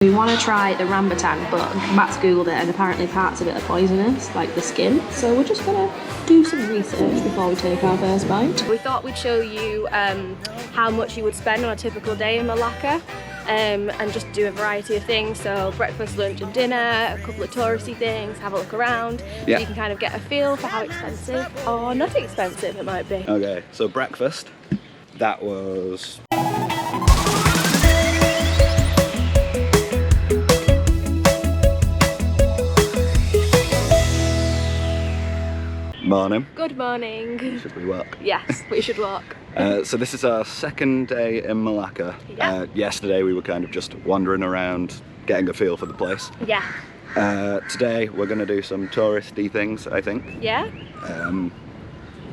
We want to try the rambutan, but Matt's googled it and apparently parts of it are poisonous, like the skin. So we're just gonna do some research before we take our first bite. We thought we'd show you how much you would spend on a typical day in Malacca. And just do a variety of things, so breakfast, lunch and dinner, a couple of touristy things, have a look around, so you can kind of get a feel for how expensive or not expensive it might be. Okay, so breakfast, that was... Morning. Good morning. Should we walk? Yes, we should walk. So this is our second day in Malacca. Yeah. Yesterday we were kind of just wandering around, getting a feel for the place. Yeah. Today we're going to do some touristy things, I think. Yeah?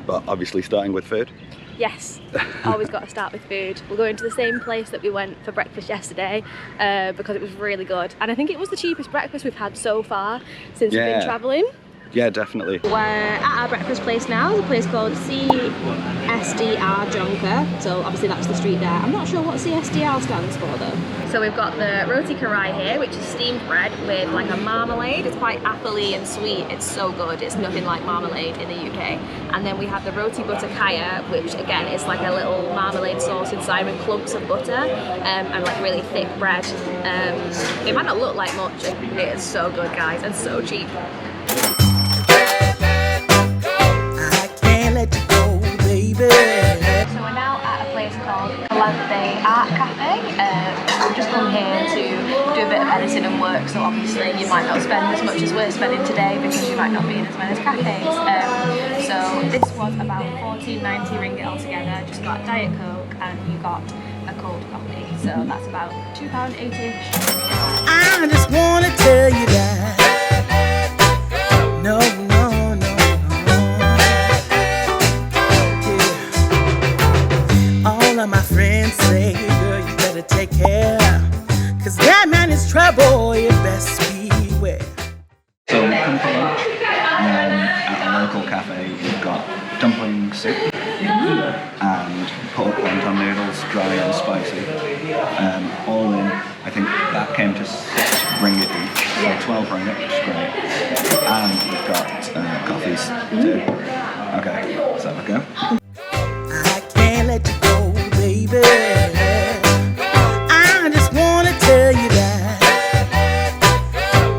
But obviously starting with food. Yes, always got to start with food. We're going to the same place that we went for breakfast yesterday because it was really good. And I think it was the cheapest breakfast we've had so far since we've been travelling. Yeah, definitely. We're at our breakfast place now. It's a place called CSDR Jonker. So obviously that's the street there. I'm not sure what CSDR stands for though. So we've got the roti karai here, which is steamed bread with like a marmalade. It's quite appley and sweet. It's so good. It's nothing like marmalade in the UK. And then we have the roti butter kaya, which again is like a little marmalade sauce inside with clumps of butter and like really thick bread. It might not look like much. It is so good, guys, and so cheap. Let you go, baby. So we're now at a place called Maritime Cafe. We've just come here to do a bit of editing and work, so obviously you might not spend as much as we're spending today because you might not be in as many cafes. So this was about 14.90 ringgit altogether. Just got Diet Coke and you got a cold coffee. So that's about £2.80ish. I just want to tell you that no. All of my friends say, girl, you better take care, cause that man is trouble, you best beware. So we've come for lunch at a local cafe. We've got dumpling soup and pork wonton noodles, dry and spicy. All in, I think that came to 6 ringgit each, so 12 ringgit, which is great. And we've got coffees too. Okay, let's have a go. I can't let you go, baby. I just want to tell you that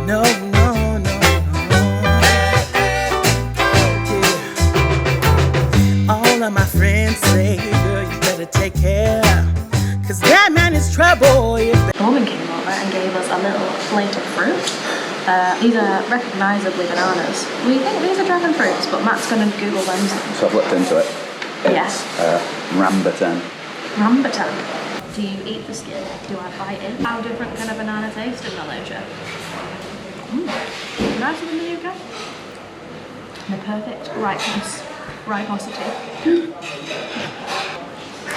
no. Yeah. All of my friends say, girl, you better take care, cause that man is trouble. The woman came over and gave us a little plate of fruit. These are recognisably bananas. We think these are dragon fruits, but Matt's going to Google them. So I've looked into it. It's rambutan. Rambutan. Do you eat the skin? Do I bite it? How different can a banana taste in Malaysia? Nicer than the UK. The perfect ripeness. Riposity.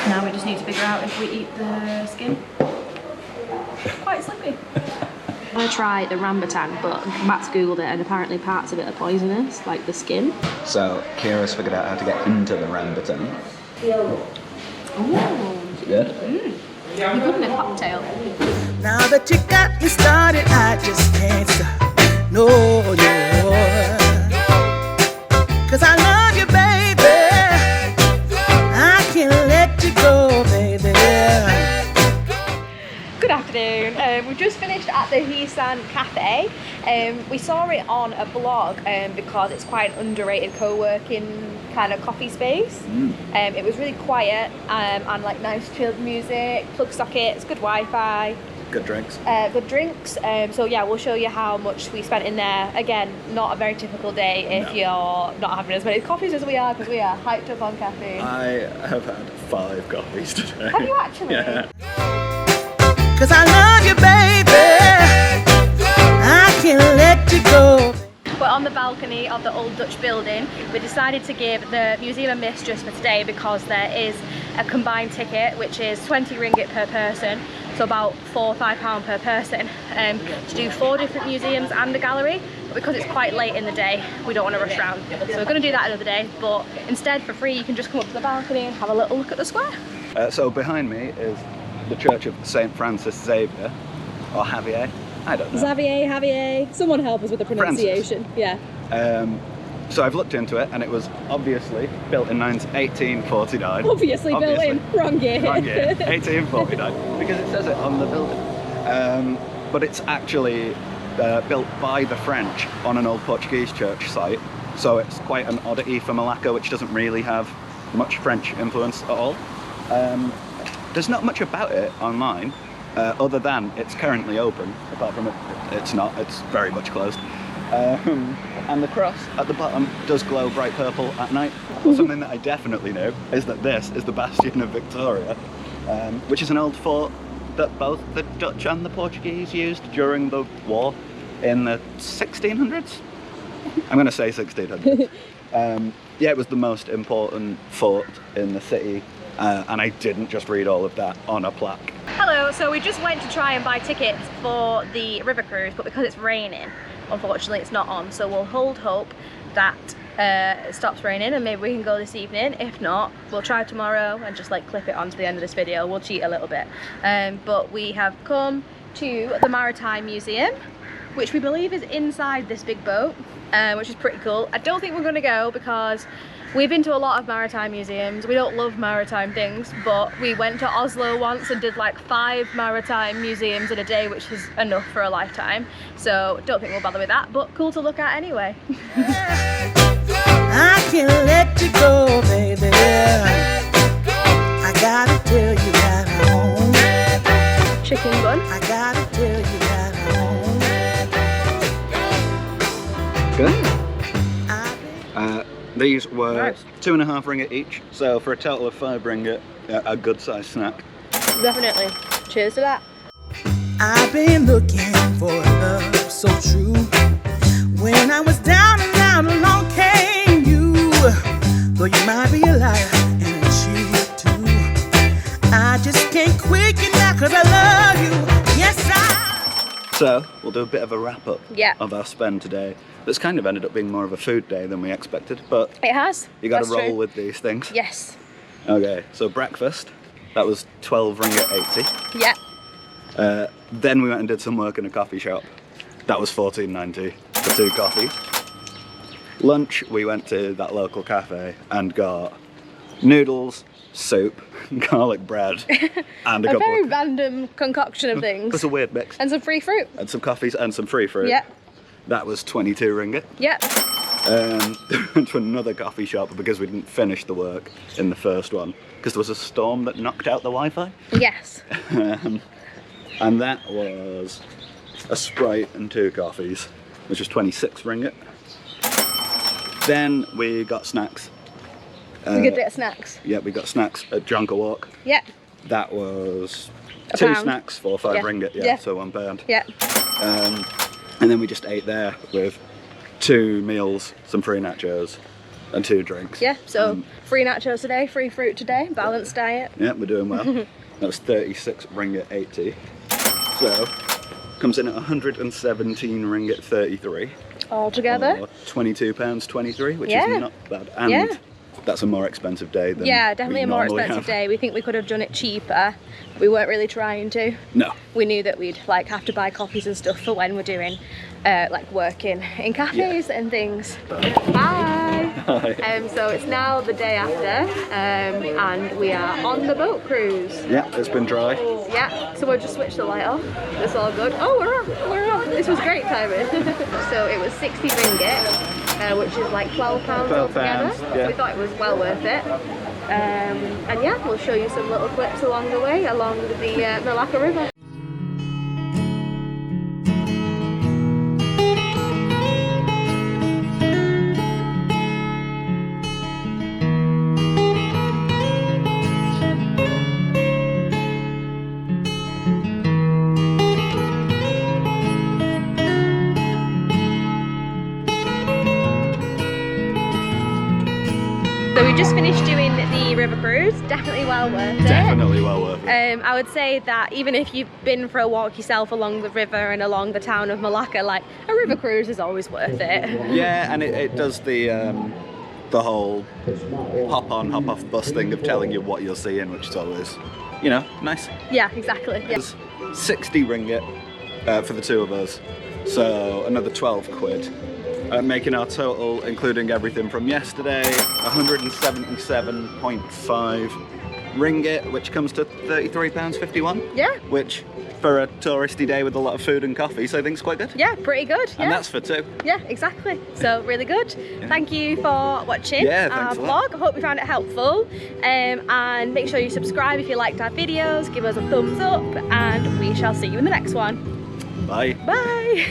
Now we just need to figure out if we eat the skin. Quite slippy. I'm going to try the rambutan, but Matt's googled it and apparently parts of it are poisonous, like the skin. So Kira's figured out how to get into the rambutan. Ooh. Is it good? You're good in a cocktail. Now that you got me started, I just can't stop. No. Cause I love you, baby. I can't let you go, baby. Good afternoon. We've just finished at the Nasisan Cafe. We saw it on a blog because it's quite an underrated co-working kind of coffee space. It was really quiet and like nice chilled music, plug sockets, good Wi-Fi. Good drinks. Good drinks. So yeah, we'll show you how much we spent in there. Again, not a very typical day if you're not having as many coffees as we are, because we are hyped up on caffeine. I have had 5 coffees today. Have you actually? Yeah. Cause I love you, baby. I can't let you go. We're on the balcony of the old Dutch building. We decided to give the museum a miss just for today because there is a combined ticket which is 20 ringgit per person, so about £4 or £5 per person, to do 4 different museums and a gallery. But because it's quite late in the day, we don't want to rush around, so we're going to do that another day. But instead, for free, you can just come up to the balcony and have a little look at the square. So behind me is the Church of St. Francis Xavier, or Xavier. I don't know. Xavier. Someone help us with the pronunciation. Francis. Yeah. So I've looked into it, and it was obviously built in 1849. Obviously built in. Wrong year. Wrong year. 1849, because it says it on the building. But it's actually built by the French on an old Portuguese church site. So it's quite an oddity for Malacca, which doesn't really have much French influence at all. There's not much about it online, other than it's currently open. Apart from it's not, it's very much closed. And the cross at the bottom does glow bright purple at night. Something that I definitely know is that this is the Bastion of Victoria, which is an old fort that both the Dutch and the Portuguese used during the war in the 1600s. I'm going to say 1600s. Yeah, it was the most important fort in the city, and I didn't just read all of that on a plaque. Hello, so we just went to try and buy tickets for the river cruise, but because it's raining, unfortunately it's not on, so we'll hold hope that it stops raining and maybe we can go this evening. If not, we'll try tomorrow and just like clip it onto the end of this video. We'll cheat a little bit. But we have come to the Maritime Museum, which we believe is inside this big boat, which is pretty cool. I don't think we're going to go because we've been to a lot of maritime museums. We don't love maritime things, but we went to Oslo once and did like 5 maritime museums in a day, which is enough for a lifetime. So don't think we'll bother with that, but cool to look at anyway. I can't let you go, baby. I gotta tell you that I'm home. Chicken bun. I gotta tell you that I'm home. Good. These were Nice. 2.5 ringgit each, so for a total of 5 ringgit, a good sized snack. Definitely. Cheers to that. I've been looking for love so true. When I was down and out, along came you. Though you might be a liar and a cheat too, I just can't quit you now 'cause I love you. Yes, So we'll do a bit of a wrap up Yeah. of our spend today. This kind of ended up being more of a food day than we expected, but It has. you got to That's roll true. with these things. Yes. Okay, so breakfast, that was 12 ringgit 80. Yeah. Then we went and did some work in a coffee shop. That was 14.90 for 2 coffees. Lunch, we went to that local cafe and got noodles, soup, garlic bread, and a A couple very of... random concoction of It things. was a weird mix. And some free fruit. And some coffees and some free fruit. Yeah. That was 22 ringgit. Yeah. Went to another coffee shop because we didn't finish the work in the first one because there was a storm that knocked out the Wi-Fi. Yes. And that was a Sprite and 2 coffees, which was 26 ringgit. Then we got snacks. A good bit of snacks. Yeah, we got snacks at Jonker Walk. Yeah. That was A 2 pound. snacks for 5 Yeah. ringgit, Yeah. so £1. Yeah. And then we just ate there with 2 meals, some free nachos, and 2 drinks. Yeah. So free nachos today, free fruit today, balanced diet. Yeah, we're doing well. That was 36 ringgit 80. So, comes in at 117 ringgit 33. All together. Or £22.23, which Yeah. is not bad. And Yeah. that's a more expensive day than Yeah, definitely we a more normally expensive have. day. We think we could have done it cheaper. We weren't really trying to. No. We knew that we'd like have to buy coffees and stuff for when we're doing like working in cafes and things. Hi. Hi. So it's now the day after, and we are on the boat cruise. Yeah, it's been dry. Yeah, so we'll just switch the light off. It's all good. Oh, we're on. This was great timing. So it was 60 ringgit, which is like £12 £12, altogether. yeah. We thought it was well worth it. And yeah, we'll show you some little clips along the way, along the Malacca River. So we just finished doing the river cruise. Definitely well worth it. Definitely well worth it. I would say that even if you've been for a walk yourself along the river and along the town of Malacca, like a river cruise is always worth it. Yeah, and it does the whole hop on, hop off bus thing of telling you what you're seeing, which is always, you know, nice. Yeah, exactly. It Yeah. was 60 ringgit for the two of us. So another 12 quid. Making our total, including everything from yesterday, 177.5 ringgit, which comes to £33.51. Yeah. Which, for a touristy day with a lot of food and coffee, so I think it's quite good. Yeah, pretty good. Yeah. And that's for two. Yeah, exactly. So really good. Yeah. Thank you for watching our vlog. I hope you found it helpful. And make sure you subscribe if you liked our videos. Give us a thumbs up, and we shall see you in the next one. Bye. Bye.